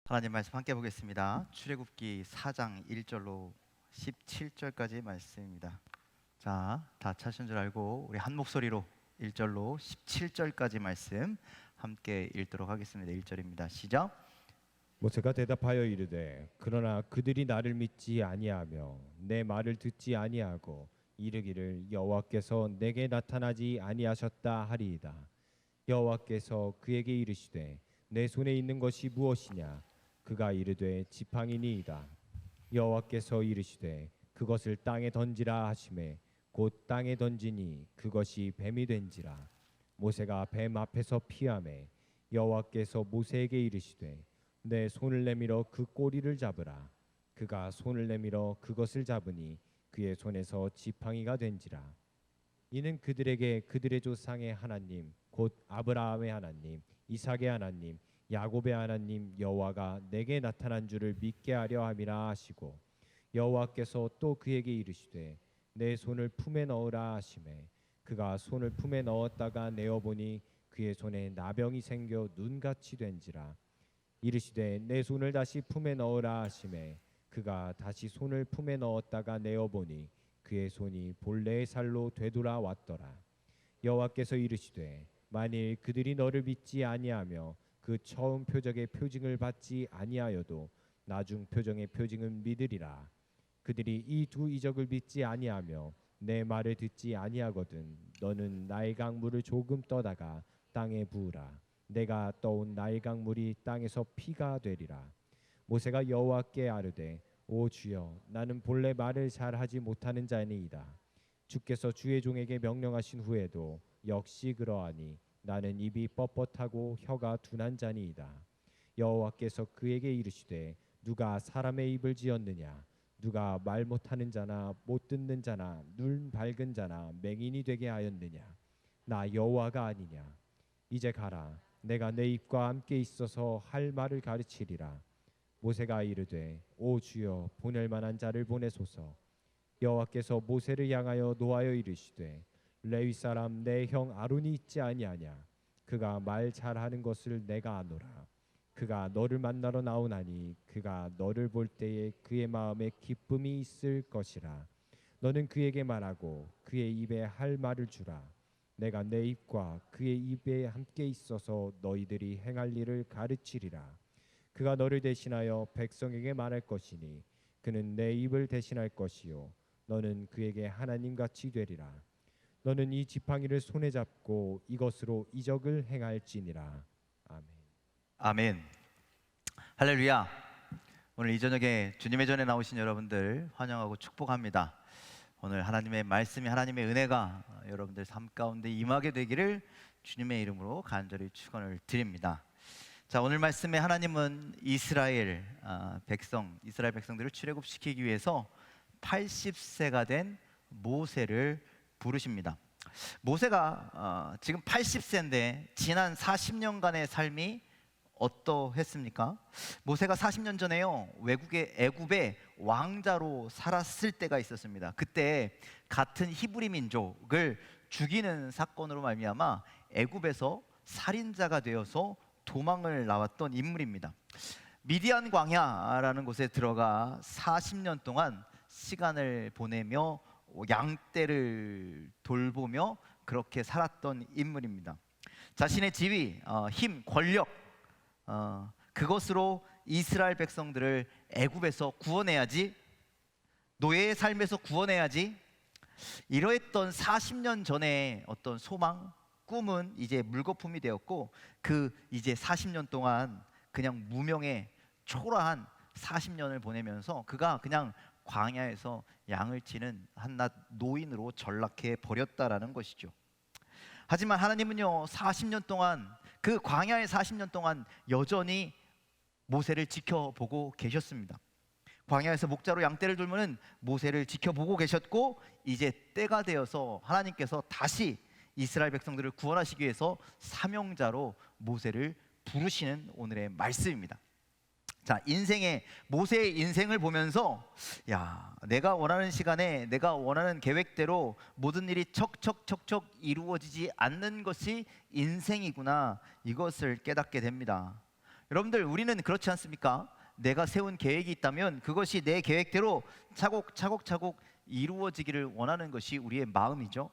하나님 말씀 함께 보겠습니다. 출애굽기 4장 1절로 17절까지의 말씀입니다. 자, 다 찾으신 줄 알고 우리 한 목소리로 1절로 17절까지 말씀 함께 읽도록 하겠습니다. 1절입니다. 시작. 모세가 대답하여 이르되 그러나 그들이 나를 믿지 아니하며 내 말을 듣지 아니하고 이르기를 여호와께서 내게 나타나지 아니하셨다 하리이다. 여호와께서 그에게 이르시되 내 손에 있는 것이 무엇이냐? 그가 이르되 지팡이니이다. 여호와께서 이르시되 그것을 땅에 던지라 하시매 곧 땅에 던지니 그것이 뱀이 된지라. 모세가 뱀 앞에서 피하매 여호와께서 모세에게 이르시되 내 손을 내밀어 그 꼬리를 잡으라. 그가 손을 내밀어 그것을 잡으니 그의 손에서 지팡이가 된지라. 이는 그들에게 그들의 조상의 하나님 곧 아브라함의 하나님 이삭의 하나님 야곱의 하나님 여호와가 내게 나타난 줄을 믿게 하려 함이라 하시고, 여호와께서 또 그에게 이르시되 내 손을 품에 넣으라 하시매 그가 손을 품에 넣었다가 내어보니 그의 손에 나병이 생겨 눈같이 된지라. 이르시되 내 손을 다시 품에 넣으라 하시매 그가 다시 손을 품에 넣었다가 내어보니 그의 손이 본래의 살로 되돌아왔더라. 여호와께서 이르시되 만일 그들이 너를 믿지 아니하며 그 처음 표적의 표징을 받지 아니하여도 나중 표정의 표징은 믿으리라. 그들이 이 두 이적을 믿지 아니하며 내 말을 듣지 아니하거든 너는 나일 강물을 조금 떠다가 땅에 부으라. 내가 떠온 나일 강물이 땅에서 피가 되리라. 모세가 여호와께 아뢰되 오 주여, 나는 본래 말을 잘하지 못하는 자니이다. 주께서 주의 종에게 명령하신 후에도 역시 그러하니 나는 입이 뻣뻣하고 혀가 둔한 자니이다. 여호와께서 그에게 이르시되 누가 사람의 입을 지었느냐? 누가 말 못하는 자나 못 듣는 자나 눈 밝은 자나 맹인이 되게 하였느냐? 나 여호와가 아니냐? 이제 가라. 내가 내 입과 함께 있어서 할 말을 가르치리라. 모세가 이르되 오 주여, 보낼 만한 자를 보내소서. 여호와께서 모세를 향하여 노하여 이르시되 레위 사람 내 형 아론이 있지 아니하냐? 그가 말 잘하는 것을 내가 아노라. 그가 너를 만나러 나오나니 그가 너를 볼 때에 그의 마음에 기쁨이 있을 것이라. 너는 그에게 말하고 그의 입에 할 말을 주라. 내가 내 입과 그의 입에 함께 있어서 너희들이 행할 일을 가르치리라. 그가 너를 대신하여 백성에게 말할 것이니 그는 내 입을 대신할 것이요 너는 그에게 하나님같이 되리라. 너는 이 지팡이를 손에 잡고 이것으로 이적을 행할지니라. 아멘. 아멘. 할렐루야. 오늘 이 저녁에 주님의 전에 나오신 여러분들 환영하고 축복합니다. 오늘 하나님의 말씀이, 하나님의 은혜가 여러분들 삶 가운데 임하게 되기를 주님의 이름으로 간절히 축원을 드립니다. 자, 오늘 말씀에 하나님은 이스라엘 백성들을 출애굽시키기 위해서 80세가 된 모세를 부르십니다. 모세가 지금 80세인데 지난 40년간의 삶이 어떠했습니까? 모세가 40년 전에요, 애굽의 왕자로 살았을 때가 있었습니다. 그때 같은 히브리 민족을 죽이는 사건으로 말미암아 애굽에서 살인자가 되어서 도망을 나왔던 인물입니다. 미디안 광야라는 곳에 들어가 40년 동안 시간을 보내며 양떼를 돌보며 그렇게 살았던 인물입니다. 자신의 지위, 힘, 권력, 그것으로 이스라엘 백성들을 애굽에서 구원해야지, 노예의 삶에서 구원해야지, 이러했던 40년 전에 어떤 소망, 꿈은 이제 물거품이 되었고, 이제 40년 동안 그냥 무명의 초라한 40년을 보내면서 그가 그냥 광야에서 양을 치는 한낱 노인으로 전락해 버렸다라는 것이죠. 하지만 하나님은요, 40년 동안, 그 광야의 40년 동안 여전히 모세를 지켜보고 계셨습니다. 광야에서 목자로 양떼를 돌보는 모세를 지켜보고 계셨고, 이제 때가 되어서 하나님께서 다시 이스라엘 백성들을 구원하시기 위해서 사명자로 모세를 부르시는 오늘의 말씀입니다. 자, 모세의 인생을 보면서 내가 원하는 시간에 내가 원하는 계획대로 모든 일이 척척척척 이루어지지 않는 것이 인생이구나, 이것을 깨닫게 됩니다. 여러분들, 우리는 그렇지 않습니까? 내가 세운 계획이 있다면 그것이 내 계획대로 차곡차곡 이루어지기를 원하는 것이 우리의 마음이죠.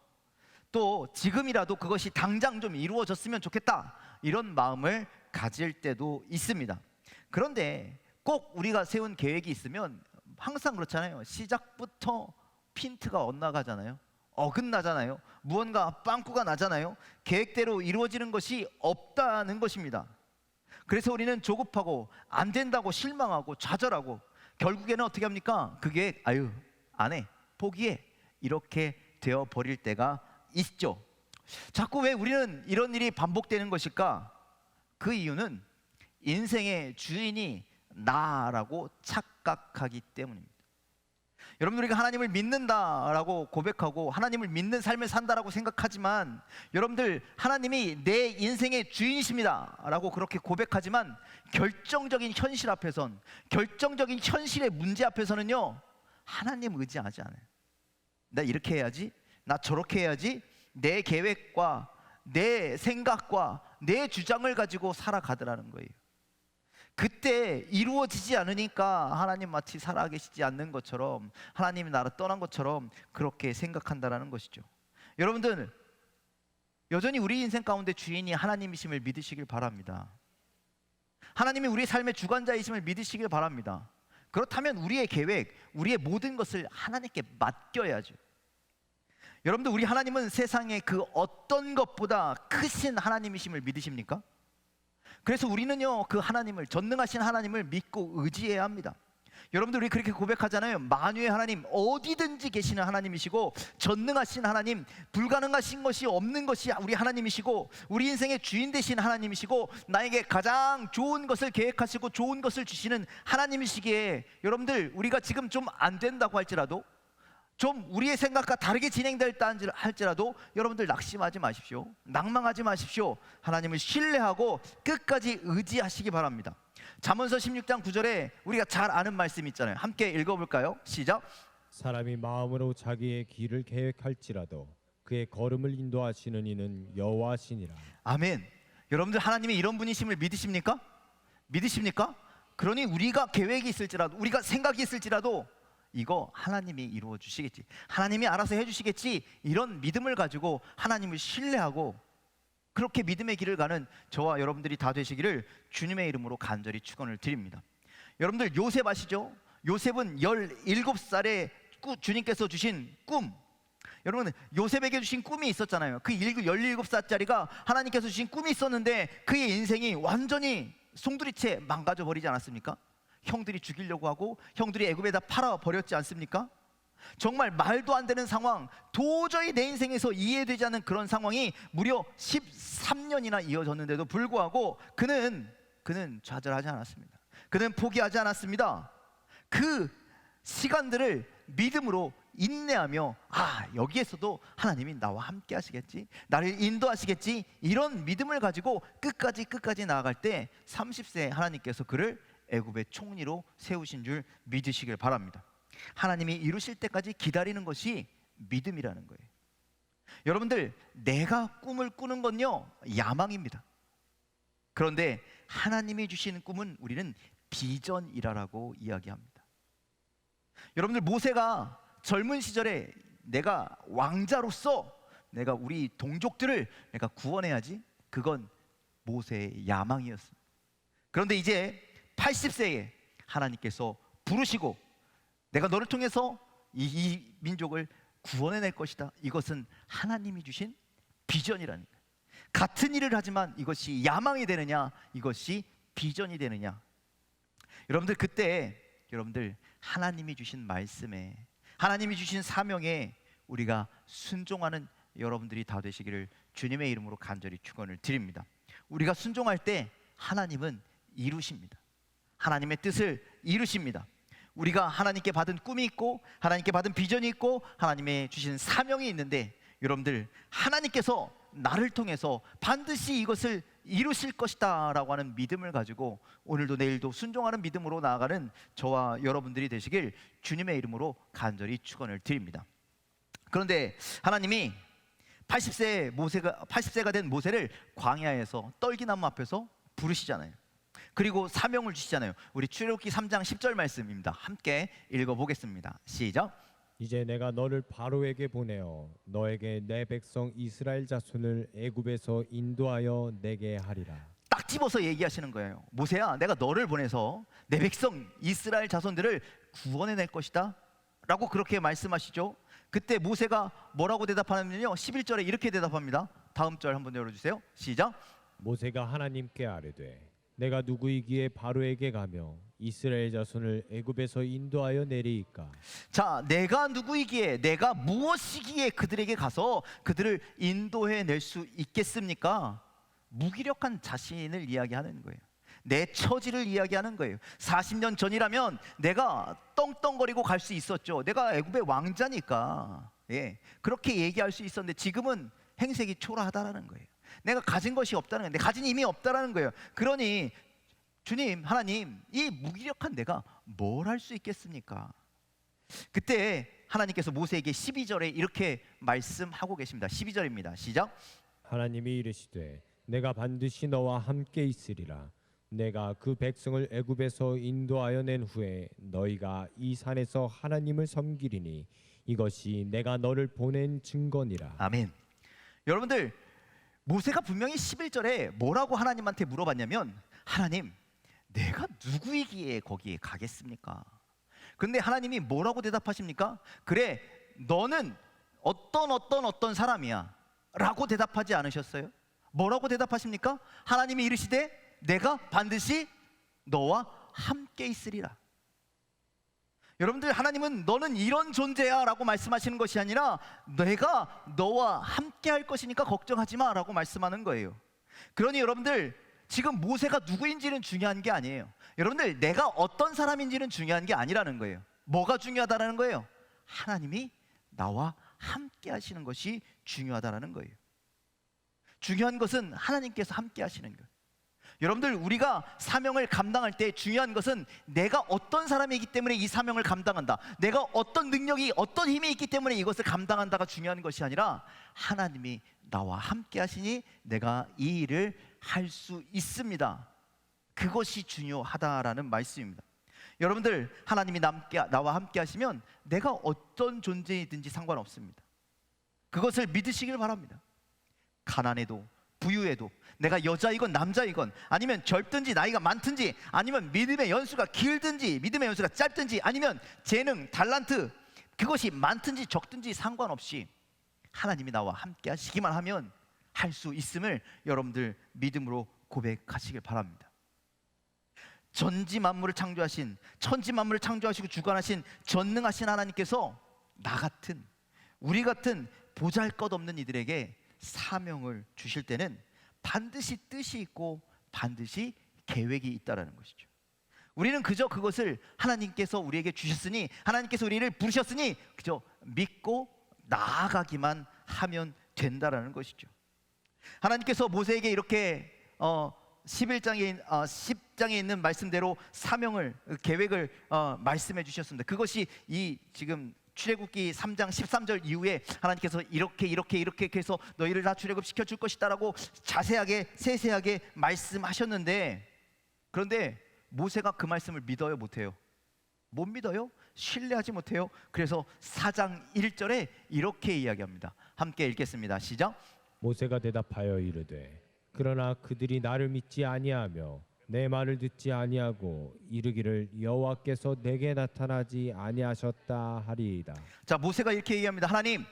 또 지금이라도 그것이 당장 좀 이루어졌으면 좋겠다, 이런 마음을 가질 때도 있습니다. 그런데 꼭 우리가 세운 계획이 있으면 항상 그렇잖아요. 시작부터 핀트가 엇나가잖아요. 어긋나잖아요. 무언가 빵꾸가 나잖아요. 계획대로 이루어지는 것이 없다는 것입니다. 그래서 우리는 조급하고 안 된다고 실망하고 좌절하고 결국에는 어떻게 합니까? 그게 안 해, 포기해, 이렇게 되어 버릴 때가 있죠. 자꾸 왜 우리는 이런 일이 반복되는 것일까? 그 이유는 인생의 주인이 나라고 착각하기 때문입니다. 여러분들, 우리가 하나님을 믿는다라고 고백하고 하나님을 믿는 삶을 산다라고 생각하지만, 여러분들, 하나님이 내 인생의 주인이십니다 라고 그렇게 고백하지만 결정적인 현실 앞에선, 결정적인 현실의 문제 앞에서는요, 하나님 의지하지 않아요. 나 이렇게 해야지, 나 저렇게 해야지, 내 계획과 내 생각과 내 주장을 가지고 살아가더라는 거예요. 그때 이루어지지 않으니까 하나님 마치 살아계시지 않는 것처럼, 하나님이 나를 떠난 것처럼 그렇게 생각한다는 것이죠. 여러분들, 여전히 우리 인생 가운데 주인이 하나님이심을 믿으시길 바랍니다. 하나님이 우리 삶의 주관자이심을 믿으시길 바랍니다. 그렇다면 우리의 계획, 우리의 모든 것을 하나님께 맡겨야죠. 여러분들, 우리 하나님은 세상의 그 어떤 것보다 크신 하나님이심을 믿으십니까? 그래서 우리는요, 그 하나님을, 전능하신 하나님을 믿고 의지해야 합니다. 여러분들, 우리 그렇게 고백하잖아요. 만유의 하나님, 어디든지 계시는 하나님이시고 전능하신 하나님, 불가능하신 것이 없는 것이 우리 하나님이시고 우리 인생의 주인 되신 하나님이시고 나에게 가장 좋은 것을 계획하시고 좋은 것을 주시는 하나님이시기에, 여러분들, 우리가 지금 좀 안 된다고 할지라도, 좀 우리의 생각과 다르게 진행될다 할지라도 여러분들 낙심하지 마십시오. 낭망하지 마십시오. 하나님을 신뢰하고 끝까지 의지하시기 바랍니다. 잠언서 16장 9절에 우리가 잘 아는 말씀 있잖아요. 함께 읽어볼까요? 시작. 사람이 마음으로 자기의 길을 계획할지라도 그의 걸음을 인도하시는 이는 여호와시니라. 아멘. 여러분들, 하나님이 이런 분이심을 믿으십니까? 믿으십니까? 그러니 우리가 계획이 있을지라도, 우리가 생각이 있을지라도 이거 하나님이 이루어 주시겠지, 하나님이 알아서 해주시겠지, 이런 믿음을 가지고 하나님을 신뢰하고 그렇게 믿음의 길을 가는 저와 여러분들이 다 되시기를 주님의 이름으로 간절히 축원을 드립니다. 여러분들, 요셉 아시죠? 요셉은 17살에 주님께서 주신 꿈, 여러분, 요셉에게 주신 꿈이 있었잖아요. 그 17살짜리가 하나님께서 주신 꿈이 있었는데 그의 인생이 완전히 송두리째 망가져 버리지 않았습니까? 형들이 죽이려고 하고 형들이 애굽에다 팔아 버렸지 않습니까? 정말 말도 안 되는 상황, 도저히 내 인생에서 이해되지 않는 그런 상황이 무려 13년이나 이어졌는데도 불구하고 그는 좌절하지 않았습니다. 그는 포기하지 않았습니다. 그 시간들을 믿음으로 인내하며, 여기에서도 하나님이 나와 함께 하시겠지, 나를 인도하시겠지, 이런 믿음을 가지고 끝까지 나아갈 때 30세에 하나님께서 그를 애굽의 총리로 세우신 줄 믿으시길 바랍니다. 하나님이 이루실 때까지 기다리는 것이 믿음이라는 거예요. 여러분들, 내가 꿈을 꾸는 건요, 야망입니다. 그런데 하나님이 주시는 꿈은 우리는 비전이라고 이야기합니다. 여러분들, 모세가 젊은 시절에 내가 왕자로서 내가 우리 동족들을 내가 구원해야지, 그건 모세의 야망이었습니다. 그런데 이제 80세에 하나님께서 부르시고 내가 너를 통해서 이 민족을 구원해낼 것이다, 이것은 하나님이 주신 비전이라는 거예요. 같은 일을 하지만 이것이 야망이 되느냐, 이것이 비전이 되느냐. 여러분들, 그때 여러분들 하나님이 주신 말씀에, 하나님이 주신 사명에 우리가 순종하는 여러분들이 다 되시기를 주님의 이름으로 간절히 축원을 드립니다. 우리가 순종할 때 하나님은 이루십니다. 하나님의 뜻을 이루십니다. 우리가 하나님께 받은 꿈이 있고 하나님께 받은 비전이 있고 하나님의 주신 사명이 있는데, 여러분들, 하나님께서 나를 통해서 반드시 이것을 이루실 것이다 라고 하는 믿음을 가지고 오늘도 내일도 순종하는 믿음으로 나아가는 저와 여러분들이 되시길 주님의 이름으로 간절히 축원을 드립니다. 그런데 하나님이 80세가 된 모세를 광야에서 떨기나무 앞에서 부르시잖아요. 그리고 사명을 주시잖아요. 우리 출애굽기 3장 10절 말씀입니다. 함께 읽어보겠습니다. 시작. 이제 내가 너를 바로에게 보내어 너에게 내 백성 이스라엘 자손을 애굽에서 인도하여 내게 하리라. 딱 집어서 얘기하시는 거예요. 모세야, 내가 너를 보내서 내 백성 이스라엘 자손들을 구원해낼 것이다 라고 그렇게 말씀하시죠. 그때 모세가 뭐라고 대답하냐면요, 11절에 이렇게 대답합니다. 다음 절 한번 열어주세요. 시작. 모세가 하나님께 아뢰되 내가 누구이기에 바로에게 가며 이스라엘 자손을 애굽에서 인도하여 내리이까. 자, 내가 누구이기에, 내가 무엇이기에 그들에게 가서 그들을 인도해 낼 수 있겠습니까? 무기력한 자신을 이야기하는 거예요. 내 처지를 이야기하는 거예요. 40년 전이라면 내가 떵떵거리고 갈 수 있었죠. 내가 애굽의 왕자니까, 그렇게 얘기할 수 있었는데 지금은 행색이 초라하다라는 거예요. 내가 가진 것이 없다는 거예요. 내가 가진 힘이 없다라는 거예요. 그러니 주님, 하나님, 이 무기력한 내가 뭘 할 수 있겠습니까? 그때 하나님께서 모세에게 12절에 이렇게 말씀하고 계십니다. 12절입니다. 시작. 하나님이 이르시되 내가 반드시 너와 함께 있으리라. 내가 그 백성을 애굽에서 인도하여 낸 후에 너희가 이 산에서 하나님을 섬기리니 이것이 내가 너를 보낸 증거니라. 아멘. 여러분들, 모세가 분명히 11절에 뭐라고 하나님한테 물어봤냐면, 하나님, 내가 누구이기에 거기에 가겠습니까? 근데 하나님이 뭐라고 대답하십니까? 그래, 너는 어떤 사람이야 라고 대답하지 않으셨어요? 뭐라고 대답하십니까? 하나님이 이르시되 내가 반드시 너와 함께 있으리라. 여러분들, 하나님은 너는 이런 존재야 라고 말씀하시는 것이 아니라 내가 너와 함께 할 것이니까 걱정하지 마 라고 말씀하는 거예요. 그러니 여러분들, 지금 모세가 누구인지는 중요한 게 아니에요. 여러분들, 내가 어떤 사람인지는 중요한 게 아니라는 거예요. 뭐가 중요하다는 거예요? 하나님이 나와 함께 하시는 것이 중요하다는 거예요. 중요한 것은 하나님께서 함께 하시는 거예요. 여러분들, 우리가 사명을 감당할 때 중요한 것은 내가 어떤 사람이기 때문에 이 사명을 감당한다, 내가 어떤 능력이, 어떤 힘이 있기 때문에 이것을 감당한다가 중요한 것이 아니라 하나님이 나와 함께 하시니 내가 이 일을 할 수 있습니다. 그것이 중요하다라는 말씀입니다. 여러분들, 하나님이 나와 함께 하시면 내가 어떤 존재이든지 상관없습니다. 그것을 믿으시길 바랍니다. 가난해도 부유해도, 내가 여자이건 남자이건, 아니면 젊든지 나이가 많든지, 아니면 믿음의 연수가 길든지 믿음의 연수가 짧든지, 아니면 재능, 달란트, 그것이 많든지 적든지 상관없이 하나님이 나와 함께 하시기만 하면 할 수 있음을 여러분들 믿음으로 고백하시길 바랍니다. 전지 만물을 창조하신, 천지 만물을 창조하시고 주관하신 전능하신 하나님께서 나 같은, 우리 같은 보잘것없는 이들에게 사명을 주실 때는 반드시 뜻이 있고 반드시 계획이 있다라는 것이죠. 우리는 그저 그것을 하나님께서 우리에게 주셨으니, 하나님께서 우리를 부르셨으니 그저 믿고 나아가기만 하면 된다라는 것이죠. 하나님께서 모세에게 이렇게 10장에 있는 말씀대로 사명을, 계획을 말씀해 주셨습니다. 그것이 이 지금 출애굽기 3장 13절 이후에 하나님께서 이렇게 해서 너희를 다 출애굽시켜 줄 것이다라고 자세하게 세세하게 말씀하셨는데, 그런데 모세가 그 말씀을 믿어요, 못해요? 못 믿어요? 신뢰하지 못해요. 그래서 4장 1절에 이렇게 이야기합니다. 함께 읽겠습니다. 시작. 모세가 대답하여 이르되 그러나 그들이 나를 믿지 아니하며 내 말을 듣지 아니하고 이르기를 여호와께서 내게 나타나지 아니하셨다 하리이다. 자, 모세가 이렇게 얘기합니다. 하나님,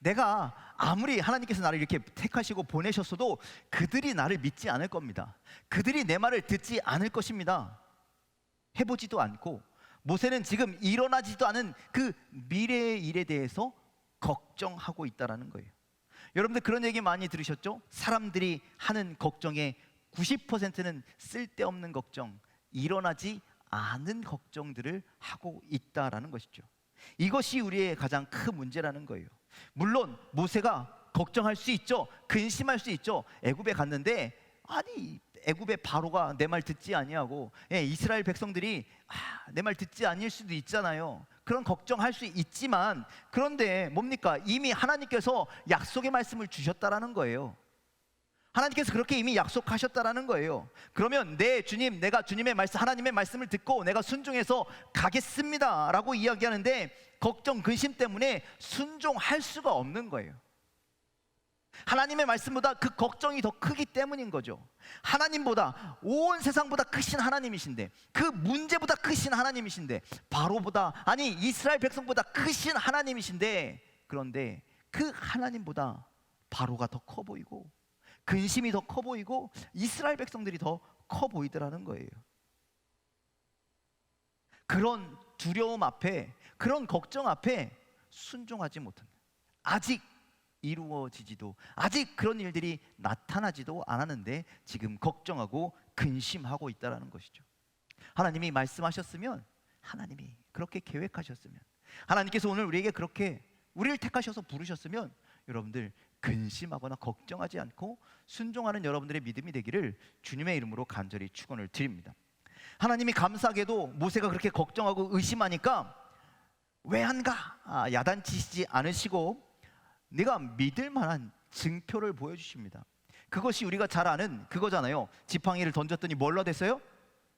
내가 아무리 하나님께서 나를 이렇게 택하시고 보내셨어도 그들이 나를 믿지 않을 겁니다. 그들이 내 말을 듣지 않을 것입니다. 해보지도 않고, 모세는 지금 일어나지도 않은 그 미래의 일에 대해서 걱정하고 있다라는 거예요. 여러분들, 그런 얘기 많이 들으셨죠? 사람들이 하는 걱정의 90%는 쓸데없는 걱정, 일어나지 않은 걱정들을 하고 있다라는 것이죠. 이것이 우리의 가장 큰 문제라는 거예요. 물론 모세가 걱정할 수 있죠. 근심할 수 있죠. 애굽에 갔는데, 아니 애굽의 바로가 내 말 듣지 아니하고, 이스라엘 백성들이 내 말 듣지 아니할 수도 있잖아요. 그런 걱정할 수 있지만, 그런데 뭡니까? 이미 하나님께서 약속의 말씀을 주셨다라는 거예요. 하나님께서 그렇게 이미 약속하셨다라는 거예요. 그러면 네 주님, 내가 주님의 말씀, 하나님의 말씀을 듣고 내가 순종해서 가겠습니다 라고 이야기하는데 걱정, 근심 때문에 순종할 수가 없는 거예요. 하나님의 말씀보다 그 걱정이 더 크기 때문인 거죠. 하나님보다, 온 세상보다 크신 하나님이신데, 그 문제보다 크신 하나님이신데, 바로보다, 아니 이스라엘 백성보다 크신 하나님이신데, 그런데 그 하나님보다 바로가 더 커 보이고 근심이 더 커 보이고 이스라엘 백성들이 더 커 보이더라는 거예요. 그런 두려움 앞에, 그런 걱정 앞에 순종하지 못한, 아직 이루어지지도, 아직 그런 일들이 나타나지도 않았는데 지금 걱정하고 근심하고 있다는 것이죠. 하나님이 말씀하셨으면, 하나님이 그렇게 계획하셨으면, 하나님께서 오늘 우리에게 그렇게 우리를 택하셔서 부르셨으면 여러분들 근심하거나 걱정하지 않고 순종하는 여러분들의 믿음이 되기를 주님의 이름으로 간절히 축원을 드립니다. 하나님이 감사하게도 모세가 그렇게 걱정하고 의심하니까 왜 안 가? 야단치시지 않으시고 네가 믿을 만한 증표를 보여주십니다. 그것이 우리가 잘 아는 그거잖아요. 지팡이를 던졌더니 뭘로 됐어요?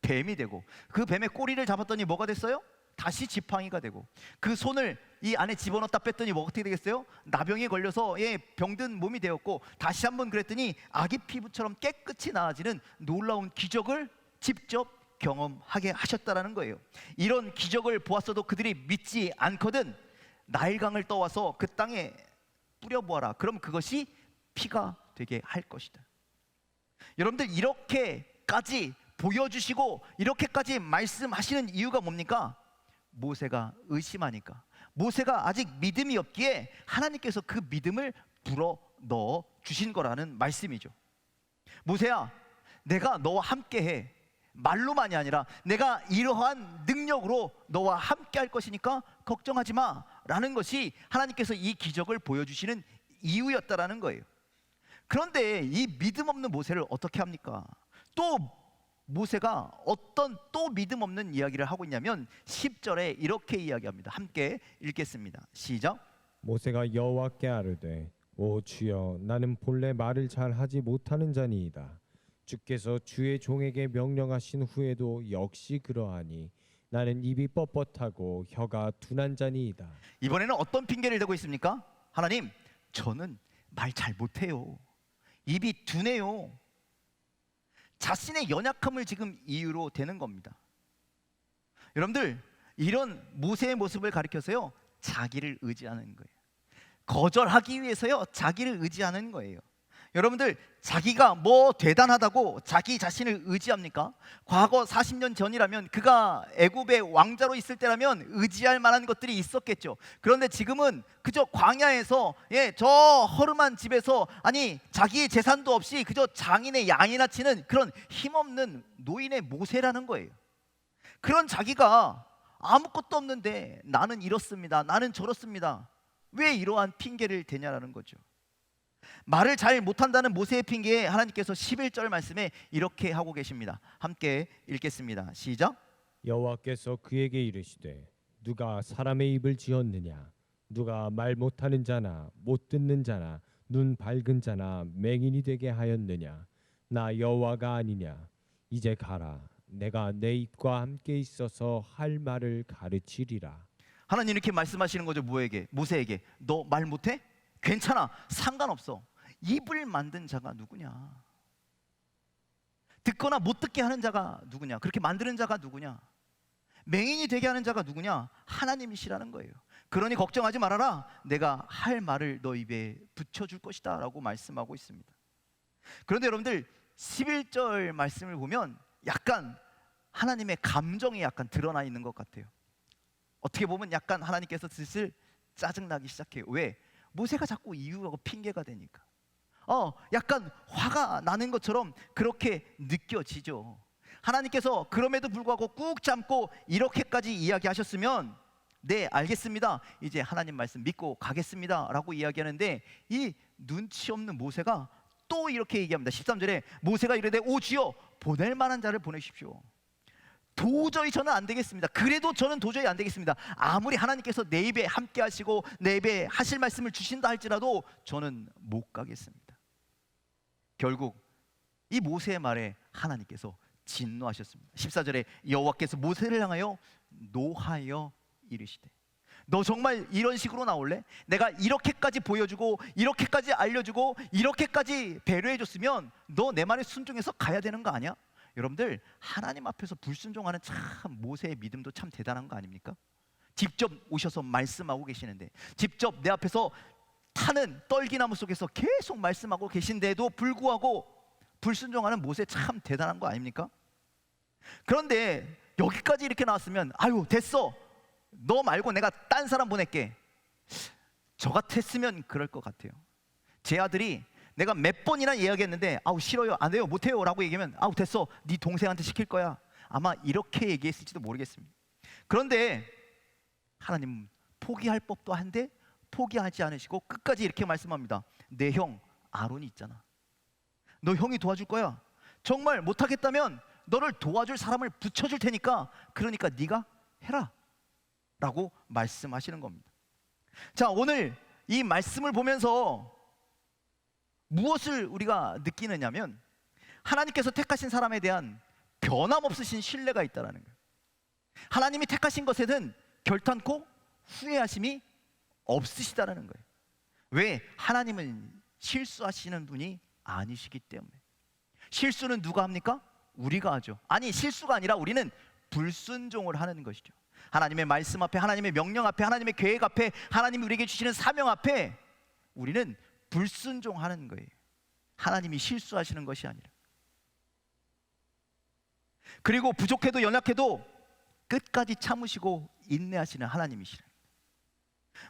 뱀이 되고, 그 뱀의 꼬리를 잡았더니 뭐가 됐어요? 다시 지팡이가 되고, 그 손을 이 안에 집어넣었다 뺐더니 뭐가 어떻게 되겠어요? 나병에 걸려서 병든 몸이 되었고, 다시 한번 그랬더니 아기 피부처럼 깨끗이 나아지는 놀라운 기적을 직접 경험하게 하셨다라는 거예요. 이런 기적을 보았어도 그들이 믿지 않거든 나일강을 떠와서 그 땅에 뿌려보아라. 그럼 그것이 피가 되게 할 것이다. 여러분들 이렇게까지 보여주시고 이렇게까지 말씀하시는 이유가 뭡니까? 모세가 의심하니까, 모세가 아직 믿음이 없기에 하나님께서 그 믿음을 불어 넣어 주신 거라는 말씀이죠. 모세야, 내가 너와 함께해. 말로만이 아니라 내가 이러한 능력으로 너와 함께 할 것이니까 걱정하지 마 라는 것이 하나님께서 이 기적을 보여주시는 이유였다라는 거예요. 그런데 이 믿음 없는 모세를 어떻게 합니까? 또 모세가 어떤 또 믿음 없는 이야기를 하고 있냐면 10절에 이렇게 이야기합니다. 함께 읽겠습니다. 시작. 모세가 여호와께 아뢰되 오 주여, 나는 본래 말을 잘 하지 못하는 자니이다. 주께서 주의 종에게 명령하신 후에도 역시 그러하니 나는 입이 뻣뻣하고 혀가 둔한 자니이다. 이번에는 어떤 핑계를 대고 있습니까? 하나님, 저는 말 잘 못해요. 입이 둔해요. 자신의 연약함을 지금 이유로 대는 겁니다. 여러분들, 이런 모세의 모습을 가리켜서요, 자기를 의지하는 거예요. 거절하기 위해서요, 자기를 의지하는 거예요. 여러분들, 자기가 뭐 대단하다고 자기 자신을 의지합니까? 과거 40년 전이라면, 그가 애굽의 왕자로 있을 때라면 의지할 만한 것들이 있었겠죠. 그런데 지금은 그저 광야에서 저 허름한 집에서, 아니 자기의 재산도 없이 그저 장인의 양이나 치는 그런 힘없는 노인의 모세라는 거예요. 그런 자기가 아무것도 없는데 나는 이렇습니다, 나는 저렇습니다, 왜 이러한 핑계를 대냐라는 거죠. 말을 잘 못한다는 모세의 핑계에 하나님께서 11절 말씀에 이렇게 하고 계십니다. 함께 읽겠습니다. 시작. 여호와께서 그에게 이르시되 누가 사람의 입을 지었느냐? 누가 말 못하는 자나 못 듣는 자나 눈 밝은 자나 맹인이 되게 하였느냐? 나 여호와가 아니냐? 이제 가라. 내가 내 입과 함께 있어서 할 말을 가르치리라. 하나님 이렇게 말씀하시는 거죠. 모세에게. 너 말 못해? 괜찮아, 상관없어. 입을 만든 자가 누구냐? 듣거나 못 듣게 하는 자가 누구냐? 그렇게 만드는 자가 누구냐? 맹인이 되게 하는 자가 누구냐? 하나님이시라는 거예요. 그러니 걱정하지 말아라. 내가 할 말을 너 입에 붙여줄 것이다 라고 말씀하고 있습니다. 그런데 여러분들, 11절 말씀을 보면 약간 하나님의 감정이 약간 드러나 있는 것 같아요. 어떻게 보면 약간 하나님께서 슬슬 짜증나기 시작해요. 왜? 모세가 자꾸 이유하고 핑계가 되니까 약간 화가 나는 것처럼 그렇게 느껴지죠. 하나님께서 그럼에도 불구하고 꾹 참고 이렇게까지 이야기하셨으면 네, 알겠습니다, 이제 하나님 말씀 믿고 가겠습니다 라고 이야기하는데, 이 눈치 없는 모세가 또 이렇게 얘기합니다. 13절에 모세가 이르되 오 주여, 보낼 만한 자를 보내십시오. 도저히 저는 안 되겠습니다. 그래도 저는 도저히 안 되겠습니다. 아무리 하나님께서 내 입에 함께 하시고 내 입에 하실 말씀을 주신다 할지라도 저는 못 가겠습니다. 결국 이 모세의 말에 하나님께서 진노하셨습니다. 14절에 여호와께서 모세를 향하여 노하여 이르시되 너 정말 이런 식으로 나올래? 내가 이렇게까지 보여주고 이렇게까지 알려주고 이렇게까지 배려해줬으면 너 내 말에 순종해서 가야 되는 거 아니야? 여러분들, 하나님 앞에서 불순종하는 참 모세의 믿음도 참 대단한 거 아닙니까? 직접 오셔서 말씀하고 계시는데, 직접 내 앞에서 타는 떨기나무 속에서 계속 말씀하고 계신데도 불구하고 불순종하는 모세 참 대단한 거 아닙니까? 그런데 여기까지 이렇게 나왔으면 아유 됐어, 너 말고 내가 딴 사람 보낼게, 저 같았으면 그럴 것 같아요. 제 아들이 내가 몇 번이나 이야기했는데 아우 싫어요, 안 돼요, 못 해요 라고 얘기하면 아우 됐어, 네 동생한테 시킬 거야, 아마 이렇게 얘기했을지도 모르겠습니다. 그런데 하나님은 포기할 법도 한데 포기하지 않으시고 끝까지 이렇게 말씀합니다. 내 형 아론이 있잖아, 너 형이 도와줄 거야, 정말 못하겠다면 너를 도와줄 사람을 붙여줄 테니까 그러니까 네가 해라 라고 말씀하시는 겁니다. 자, 오늘 이 말씀을 보면서 무엇을 우리가 느끼느냐면 하나님께서 택하신 사람에 대한 변함없으신 신뢰가 있다는 거예요. 하나님이 택하신 것에는 결탄코 후회하심이 없으시다는 거예요. 왜? 하나님은 실수하시는 분이 아니시기 때문에. 실수는 누가 합니까? 우리가 하죠. 아니, 실수가 아니라 우리는 불순종을 하는 것이죠. 하나님의 말씀 앞에, 하나님의 명령 앞에, 하나님의 계획 앞에, 하나님이 우리에게 주시는 사명 앞에 우리는 불순종하는 거예요. 하나님이 실수하시는 것이 아니라. 그리고 부족해도 연약해도 끝까지 참으시고 인내하시는 하나님이시라.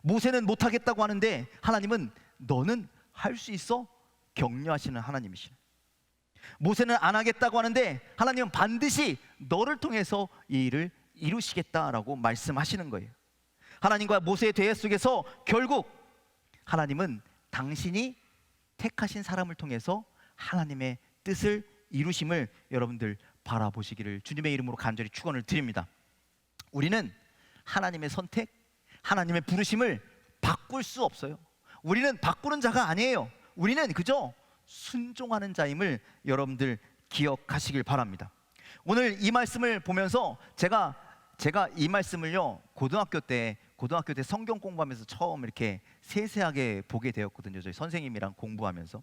모세는 못하겠다고 하는데 하나님은 너는 할 수 있어 격려하시는 하나님이시라. 모세는 안 하겠다고 하는데 하나님은 반드시 너를 통해서 이 일을 이루시겠다라고 말씀하시는 거예요. 하나님과 모세의 대화 속에서 결국 하나님은 당신이 택하신 사람을 통해서 하나님의 뜻을 이루심을 여러분들 바라보시기를 주님의 이름으로 간절히 축원을 드립니다. 우리는 하나님의 선택, 하나님의 부르심을 바꿀 수 없어요. 우리는 바꾸는 자가 아니에요. 우리는 그저 순종하는 자임을 여러분들 기억하시길 바랍니다. 오늘 이 말씀을 보면서 제가 이 말씀을요 고등학교 때 성경 공부하면서 처음 이렇게 세세하게 보게 되었거든요. 저희 선생님이랑 공부하면서.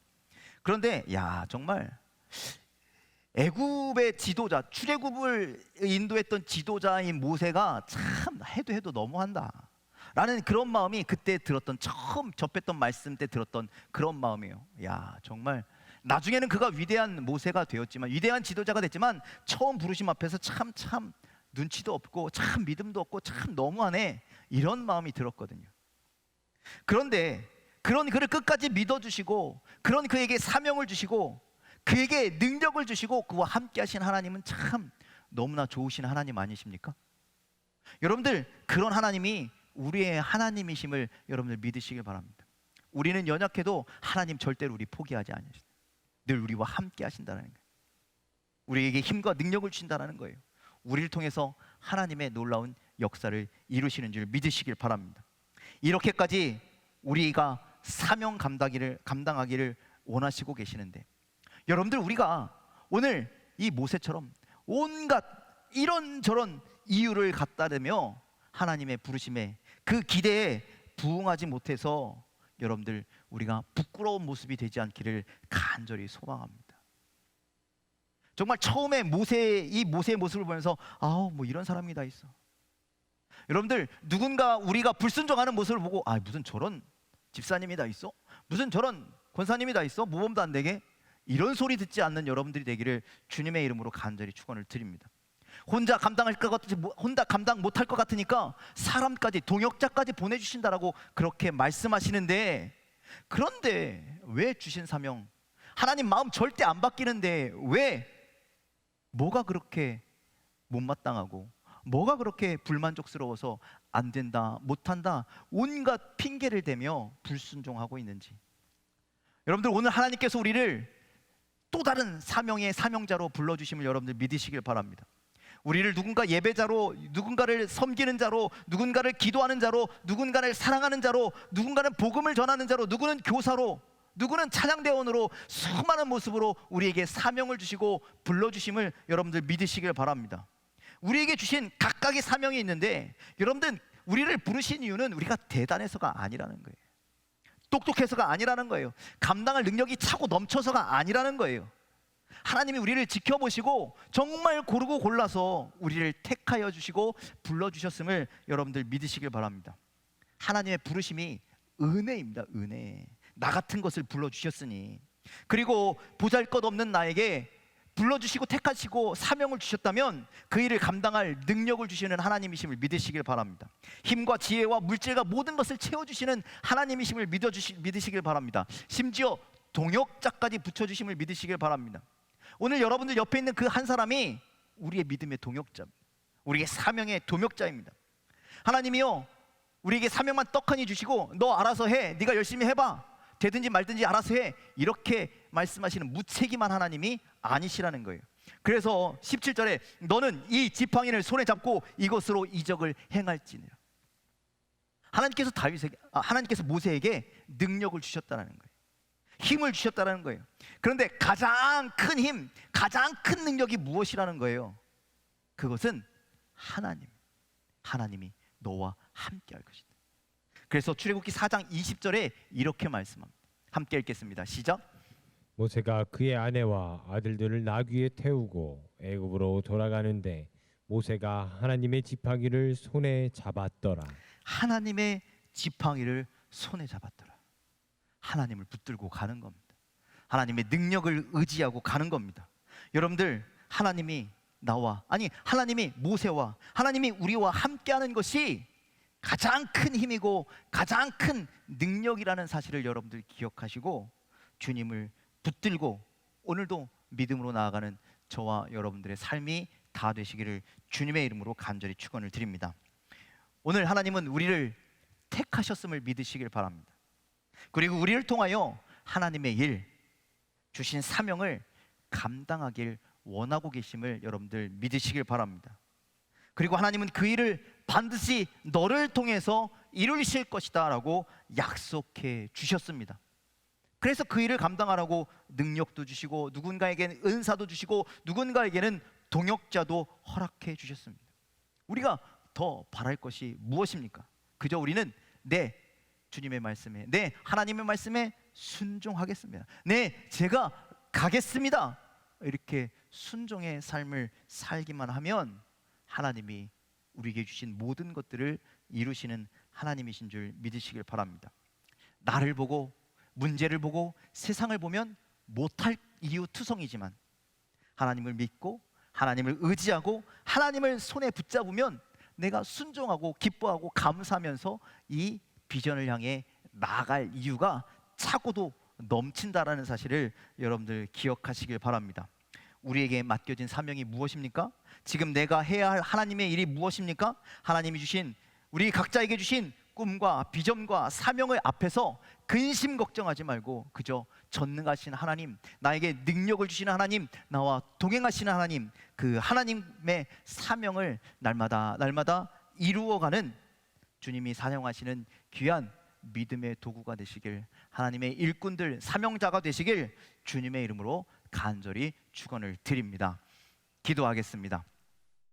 그런데 야, 정말 애굽의 지도자, 출애굽을 인도했던 지도자인 모세가 참 해도 너무한다 라는 그런 마음이 그때 들었던, 처음 접했던 말씀 때 들었던 그런 마음이에요. 야, 정말 나중에는 그가 위대한 모세가 되었지만, 위대한 지도자가 됐지만 처음 부르심 앞에서 참 눈치도 없고 참 믿음도 없고 참 너무하네, 이런 마음이 들었거든요. 그런데 그런 그를 끝까지 믿어주시고, 그런 그에게 사명을 주시고, 그에게 능력을 주시고 그와 함께 하신 하나님은 참 너무나 좋으신 하나님 아니십니까? 여러분들, 그런 하나님이 우리의 하나님이심을 여러분들 믿으시길 바랍니다. 우리는 연약해도 하나님 절대로 우리 포기하지 않으신다. 늘 우리와 함께 하신다는 거예요. 우리에게 힘과 능력을 주신다는 거예요. 우리를 통해서 하나님의 놀라운 역사를 이루시는 줄 믿으시길 바랍니다. 이렇게까지 우리가 사명 감당하기를 원하시고 계시는데, 여러분들, 우리가 오늘 이 모세처럼 온갖 이런저런 이유를 갖다대며 하나님의 부르심에, 그 기대에 부응하지 못해서 여러분들 우리가 부끄러운 모습이 되지 않기를 간절히 소망합니다. 정말 처음에 이 모세의 모습을 보면서 뭐 이런 사람이 다 있어. 여러분들, 누군가 우리가 불순종하는 모습을 보고 무슨 저런 집사님이 다 있어? 무슨 저런 권사님이 다 있어? 모범도 안 되게? 이런 소리 듣지 않는 여러분들이 되기를 주님의 이름으로 간절히 축원을 드립니다. 혼자 감당 못할 것 같으니까 사람까지, 동역자까지 보내주신다라고 그렇게 말씀하시는데, 그런데 왜 주신 사명, 하나님 마음 절대 안 바뀌는데 왜, 뭐가 그렇게 못마땅하고 뭐가 그렇게 불만족스러워서 안 된다, 못한다, 온갖 핑계를 대며 불순종하고 있는지. 여러분들, 오늘 하나님께서 우리를 또 다른 사명의 사명자로 불러주심을 여러분들 믿으시길 바랍니다. 우리를 누군가 예배자로, 누군가를 섬기는 자로, 누군가를 기도하는 자로, 누군가를 사랑하는 자로, 누군가는 복음을 전하는 자로, 누구는 교사로, 누구는 찬양대원으로 수많은 모습으로 우리에게 사명을 주시고 불러주심을 여러분들 믿으시길 바랍니다. 우리에게 주신 각각의 사명이 있는데 여러분들 우리를 부르신 이유는 우리가 대단해서가 아니라는 거예요. 똑똑해서가 아니라는 거예요. 감당할 능력이 차고 넘쳐서가 아니라는 거예요. 하나님이 우리를 지켜보시고 정말 고르고 골라서 우리를 택하여 주시고 불러주셨음을 여러분들 믿으시길 바랍니다. 하나님의 부르심이 은혜입니다. 은혜. 나 같은 것을 불러주셨으니, 그리고 보잘것없는 나에게 불러주시고 택하시고 사명을 주셨다면 그 일을 감당할 능력을 주시는 하나님이심을 믿으시길 바랍니다. 힘과 지혜와 물질과 모든 것을 채워주시는 하나님이심을 믿으시길 바랍니다. 심지어 동역자까지 붙여주심을 믿으시길 바랍니다. 오늘 여러분들 옆에 있는 그 한 사람이 우리의 믿음의 동역자입니다. 우리의 사명의 동역자입니다. 하나님이요, 우리에게 사명만 떡하니 주시고 너 알아서 해, 네가 열심히 해봐, 되든지 말든지 알아서 해, 이렇게 말씀하시는 무책임한 하나님이 아니시라는 거예요. 그래서 17절에 너는 이 지팡이를 손에 잡고 이것으로 이적을 행할지니라. 하나님께서 모세에게 능력을 주셨다는 거예요. 힘을 주셨다는 거예요. 그런데 가장 큰 힘, 가장 큰 능력이 무엇이라는 거예요? 그것은 하나님이 너와 함께 할 것이다. 그래서 출애굽기 4장 20절에 이렇게 말씀합니다. 함께 읽겠습니다. 시작. 모세가 그의 아내와 아들들을 나귀에 태우고 애굽으로 돌아가는데 모세가 하나님의 지팡이를 손에 잡았더라. 하나님의 지팡이를 손에 잡았더라. 하나님을 붙들고 가는 겁니다. 하나님의 능력을 의지하고 가는 겁니다. 여러분들, 하나님이 모세와 하나님이 우리와 함께하는 것이 가장 큰 힘이고 가장 큰 능력이라는 사실을 여러분들 기억하시고 주님을 붙들고 오늘도 믿음으로 나아가는 저와 여러분들의 삶이 다 되시기를 주님의 이름으로 간절히 축원을 드립니다. 오늘 하나님은 우리를 택하셨음을 믿으시길 바랍니다. 그리고 우리를 통하여 하나님의 일, 주신 사명을 감당하길 원하고 계심을 여러분들 믿으시길 바랍니다. 그리고 하나님은 그 일을 반드시 너를 통해서 이루실 것이다 라고 약속해 주셨습니다. 그래서 그 일을 감당하라고 능력도 주시고 누군가에게는 은사도 주시고 누군가에게는 동역자도 허락해 주셨습니다. 우리가 더 바랄 것이 무엇입니까? 그저 우리는 주님의 말씀에, 하나님의 말씀에 순종하겠습니다. 제가 가겠습니다. 이렇게 순종의 삶을 살기만 하면 하나님이 우리에게 주신 모든 것들을 이루시는 하나님이신 줄 믿으시길 바랍니다. 나를 보고, 문제를 보고, 세상을 보면 못할 이유 투성이지만 하나님을 믿고 하나님을 의지하고 하나님을 손에 붙잡으면 내가 순종하고 기뻐하고 감사하면서 이 비전을 향해 나아갈 이유가 차고도 넘친다라는 사실을 여러분들 기억하시길 바랍니다. 우리에게 맡겨진 사명이 무엇입니까? 지금 내가 해야 할 하나님의 일이 무엇입니까? 하나님이 주신, 우리 각자에게 주신 꿈과 비전과 사명을 앞에서 근심 걱정하지 말고 그저 전능하신 하나님, 나에게 능력을 주시는 하나님, 나와 동행하시는 하나님, 그 하나님의 사명을 날마다 이루어가는 주님이 사용하시는 귀한 믿음의 도구가 되시길, 하나님의 일꾼들, 사명자가 되시길 주님의 이름으로 간절히 축원을 드립니다. 기도하겠습니다.